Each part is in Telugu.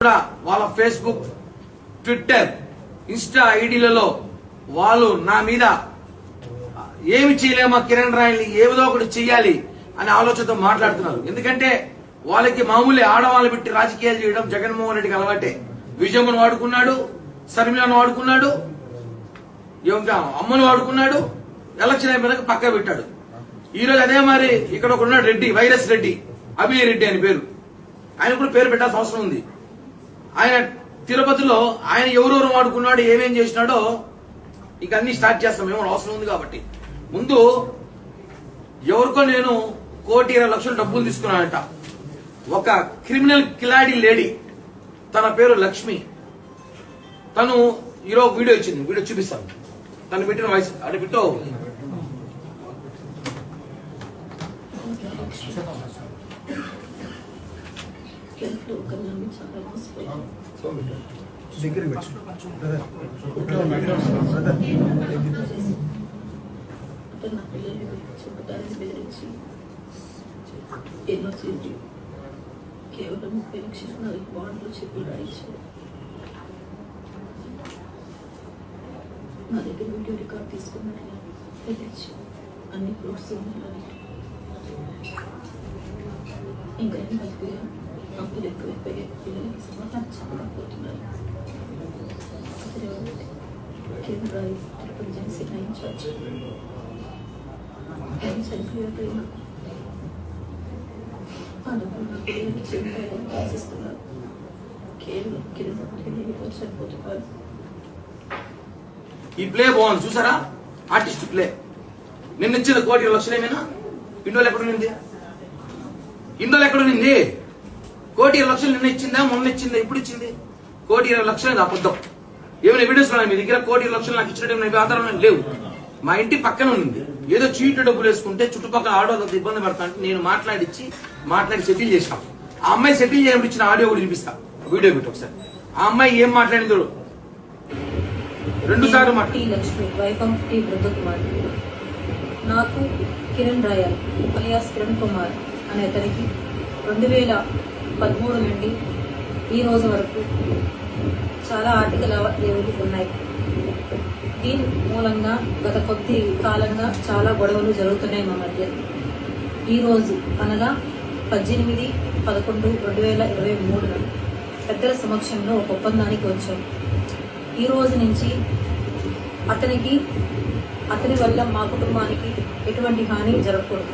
వాళ్ళ ఫేస్బుక్, ట్విట్టర్, ఇన్స్టా ఐడీలలో వాళ్ళు నా మీద ఏమి చేయలేమా కిరణ్ రాయల్ని ఏదో ఒకటి చెయ్యాలి అనే ఆలోచనతో మాట్లాడుతున్నారు. ఎందుకంటే వాళ్ళకి మామూలు ఆడవాళ్ళు పెట్టి రాజకీయాలు చేయడం జగన్మోహన్ రెడ్డికి అలవాటే. విజయమ్మను వాడుకున్నాడు, శర్మిలను వాడుకున్నాడు, అమ్మను వాడుకున్నాడు, ఎలక్షన్ అయిపోయినాక పక్క పెట్టాడు. ఈ రోజు అదే మరి ఇక్కడ ఒక ఉన్నాడు రెడ్డి, వైరస్ రెడ్డి, అభినయ్ రెడ్డి అని పేరు. ఆయన కూడా పేరు పెట్టాల్సిన అవసరం ఉంది. ఆయన తిరుపతిలో ఆయన ఎవరెవరు వాడుకున్నాడు, ఏమేం చేసినాడో ఇక అన్ని స్టార్ట్ చేస్తాం. ఏమో అవసరం ఉంది కాబట్టి ముందు ఎవరికో నేను 1,20,00,000 డబ్బులు తీసుకున్నానంట. ఒక క్రిమినల్ కిలాడి లేడీ, తన పేరు లక్ష్మి. తను ఈరోజు వీడియో ఇచ్చింది, వీడియో చూపిస్తాను. తను పెట్టిన వాయిస్ అటు పెట్టో. నా పిల్లల్ని చెప్పడానికి బెదిరించి ఎన్నో చేసి కేవలం 30 లక్షలు నా బాండ్లు చెప్పి రాయించారు. నా దగ్గర వీడియో రికార్డ్ తీసుకున్నట్టు బెదిరించి అన్ని ప్రూఫ్స్ ఉండాలని ఇంకా నేను అయిపోయా. అప్పులు ఎక్కువైపోయాయి, పిల్లలకి సమాధానం చెప్పలేకపోతున్నారు. కిరణ్ రాయ్ తిరుపతి జనసేన ఇన్ఛార్జ్ చనిపోయాక ఆ డబ్బులు నా పిల్లలకి చెందాలని ఆశిస్తున్నారు. కేవలం కిరణ్ చనిపోతున్నారు. ఈ ప్లే బాగుంది చూసారా, ఆర్టిస్ట్ ప్లే. నిన్న ఇచ్చిన 1,20,00,000 ఏమైనా ఇండోలు ఎక్కడుంది? ఇండోలు ఎక్కడుంది? 1,20,00,000 నిన్న ఇచ్చిందా, మొన్న ఇచ్చిందా, ఇప్పుడు ఇచ్చింది? 1,20,00,000 అబద్ధం. ఏమైనా ఎవిడెన్స్ ఉన్నాయి మీ దగ్గర? 1,20,00,000 నాకు ఇచ్చినట్టు ఆధారం లేవు. మా ఇంటి పక్కన ఉంది. ఏదో చీట్లు డబ్బులు వేసుకుంటే చుట్టుపక్కల ఆడవాళ్ళంత ఇబ్బంది పడతా అంటే నేను మాట్లాడి సెటిల్ చేసాం. ఆ అమ్మాయి సెటిల్ చేయడం ఇచ్చిన ఆడియో కూడా వినిపిస్తా, వీడియో పెట్టి ఒకసారి. ఆ అమ్మాయి ఏం మాట్లాడిందో 2 సార్లు లక్ష్మి, వైఫ్ ఆఫ్ టి బృందకుమార్. నాకు కిరణ్ రాయల్ అలియాస్ కిరణ్ కుమార్ అనే అతనికి 2013 నుండి ఈ రోజు వరకు చాలా ఆర్థిక లావాదేవీలు ఉన్నాయి. దీని మూలంగా గత కొద్ది కాలంగా చాలా గొడవలు జరుగుతున్నాయి మా మధ్య. ఈ రోజు అనగా 18/11/2023 పెద్దల సమక్షంలో ఒక ఒప్పందానికి వచ్చాం. ఈ రోజు నుంచి అతని వల్ల మా కుటుంబానికి ఎటువంటి హాని జరగకూడదు.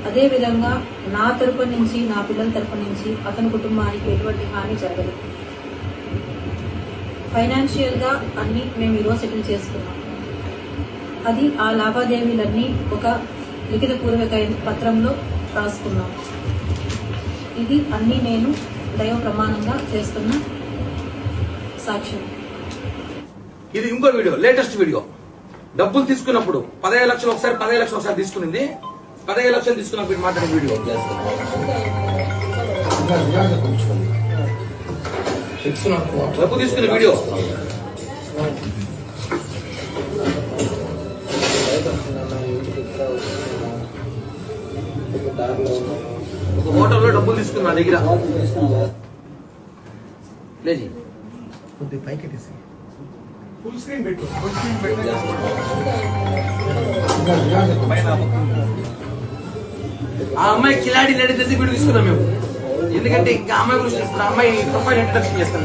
అదేవిధంగా నా తరపు నుంచి, నా పిల్లల తరపు నుంచి అతని కుటుంబానికి ఎటువంటి హాని జరగదు. ఫైనాన్షియల్ గా అన్ని మేము ఈరోజు సెటిల్ చేసుకున్నాం. అది ఆ లావాదేవీలన్నీ ఒక లిఖిత పూర్వక పత్రంలో రాసుకున్నాం. ఇది అన్ని నేను దైవ ప్రమాణంగా చేస్తున్న సాక్ష్యం. ఇది ఇంకో వీడియో, లేటెస్ట్ వీడియో. డబ్బులు తీసుకున్నప్పుడు 15 లక్షలు ఒకసారి, 15 లక్షలు ఒకసారి తీసుకునింది. 15 లక్షలు తీసుకున్నప్పుడు మాట్లాడిన వీడియో. డబ్బు తీసుకున్న వీడియో. ఒక హోటల్లో డబ్బులు తీసుకున్నా నా దగ్గర. లేదు ఫుల్ స్క్రీన్ పెట్టు. ఆ అమ్మాయి కిలాడి లేడీ తెలిసి వీడియో తీసుకున్నాం మేము. ఎందుకంటే ఇంకా అమ్మాయి గురించి ఇప్పుడు అమ్మాయి ప్రొఫైల్ ఇంట్రడక్షన్ చేస్తాం.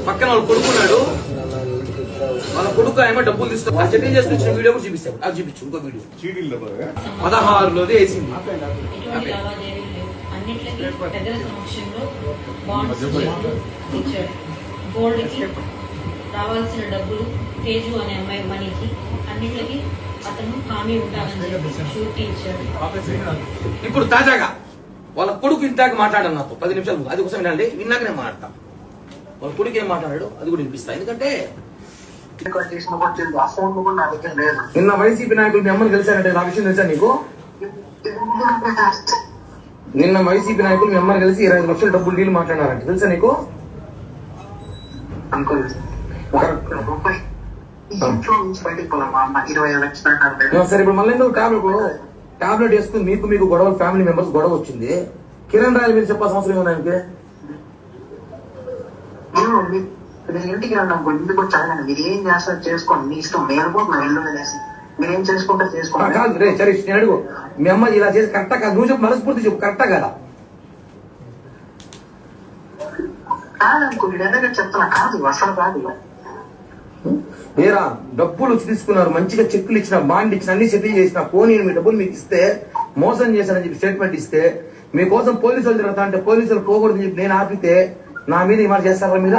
పక్కన వాళ్ళు కొడుకున్నాడు, వాళ్ళ కొడుకు ఏమో డబ్బులు తీసుకుని సెటిల్ చేసుకొచ్చిన వీడియో కూడా చూపిస్తాడు. అది చూపించు ఇంకో వీడియో. 16లోది వేసింది. పెద్దల సమక్షంలో బాండ్స్ ఇచ్చాడు. గోల్డ్ కి రావాల్సిన డబ్బులు, తేజు అనే అమ్మాయి మనీకి, అన్నిటికి అతను హామీ ఉంటానని చెప్పి షూరిటీ ఇచ్చాడు. ఇప్పుడు తాజాగా వాళ్ళ కొడుకు ఇంతాక మాట్లాడాను నాతో 10 నిమిషాలు. అది కోసం వినండి, విన్నాక నేను మాట్లాడతా. వాళ్ళ కొడుకు ఏం మాట్లాడాడు అది కూడా వినిపిస్తా. ఎందుకంటే నిన్న వైసీపీ నాయకులు మీ అమ్మని కలిశారంటే నా విషయం తెలుసా నీకు? నిన్న వైసీపీ నాయకులు మీ అమ్మని కలిసి 25 లక్షల డబ్బులు డీల్ మాట్లాడారంటే తెలుసా నీకు? ఇంట్లో నుంచి బయటకు పోలేం మా అమ్మ 20 లక్షలు అన్నారు. సరే ఇప్పుడు మళ్ళీ ఎందుకు టాబ్లెట్ వేసుకుని మీకు గొడవ ఫ్యామిలీ మెంబర్స్ గొడవ వచ్చింది. కిరణ్ రాయల మీద చెప్పాల్సిన అవసరం ఏమన్నా ఆయనకి? నేను ఇంటికి వెళ్ళాను ఇంటికి వచ్చాను. మీరు ఏం చేస్తారు చేసుకోండి, మీ ఇష్టం. మేలుపోతున్నా ఇల్లు వదిలేసి మీరేం చేసుకుంటే చేసుకోండి. కాదు రే చరీష్, నేను అడుగు, మీ అమ్మ ఇలా చేసి కరెక్టా కాదు? నువ్వు చెప్పు, మనస్ఫూర్తి చెప్పు, కరెక్టా కదా? కాదనుకో నేను ఎందుకంటే చెప్తున్నా, కాదు అసలు కాదు. ఏరా డబ్బులు తీసుకున్నారు, మంచిగా చెక్కులు ఇచ్చిన, బాండ్ ఇచ్చిన, అన్ని సెటిల్ చేసిన, పోనీ మీ డబ్బులు మీకు ఇస్తే మోసం చేశానని చెప్పి స్టేట్మెంట్ ఇస్తే, మీకోసం పోలీసులు తిరుగుతా అంటే పోలీసులు పోకూడదని చెప్పి నేను ఆపితే నా మీద ఇవాళ చేస్తారా మీద?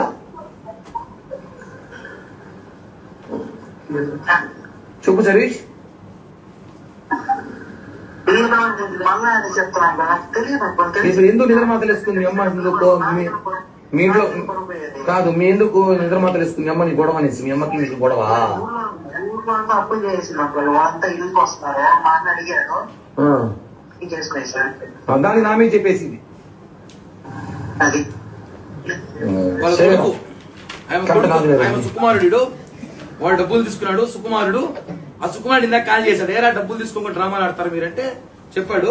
చెప్పు సరీష్. మళ్ళా అని చెప్తున్నా తెలియదు. ఇప్పుడు ఎందుకు నిద్రమాతలు వేసుకుంది మీ అమ్మ? మీ ఇంట్లో కాదు, మీ ఎందుకు నిద్రమాతలు వేసుకుంది మీ అమ్మ? నీ గొడవ అనేసి మీ అమ్మకి మీకు గొడవ? ఊళ్ళో అప్పులు చేసినప్పుడు అంతా ఇల్లుకి వస్తున్నారు, మా అన్న అడిగాడు చేసుకునే సార్. దాన్ని నా మీద చెప్పేసింది. అది వాళ్ళ కొడుకు ఆయన సుకుమారుడు, వాడు డబ్బులు తీసుకున్నాడు. సుకుమారుడు, ఆ సుకుమారుడు ఇందాక కాల్ చేశాడు, ఏరా డబ్బులు తీసుకోకుండా డ్రామాలు ఆడతారు మీరంటే చెప్పాడు.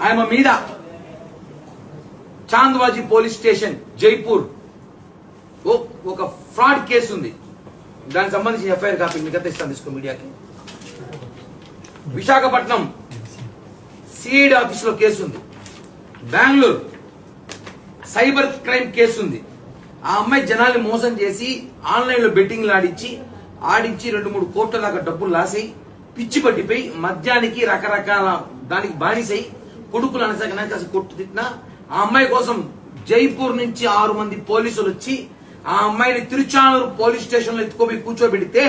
ఆయన మీద చాంద్వాజీ పోలీస్ స్టేషన్ జైపూర్ ఒక ఫ్రాడ్ కేసు ఉంది. దానికి సంబంధించిన ఎఫ్ఐఆర్ కాపీ మీకు ఇస్తాను, తీసుకో మీడియాకి. విశాఖపట్నం సిఐడి ఆఫీసులో కేసు ఉంది. బెంగళూరు సైబర్ క్రైమ్ కేసు ఉంది. ఆ అమ్మాయి జనాల్ని మోసం చేసి ఆన్లైన్ లో బెట్టింగ్లు ఆడించి 2-3 కోట్ల దాకా డబ్బులు లాసై పిచ్చి పట్టిపోయి మద్యానికి రకరకాల దానికి బానిసై కొడుకులు అనసాగనాక కొట్టు తిట్టినా ఆ అమ్మాయి కోసం జైపూర్ నుంచి 6 మంది పోలీసులు వచ్చి ఆ అమ్మాయిని తిరుచానూరు పోలీస్ స్టేషన్ లో ఎత్తుకోబోయి కూర్చోబెడితే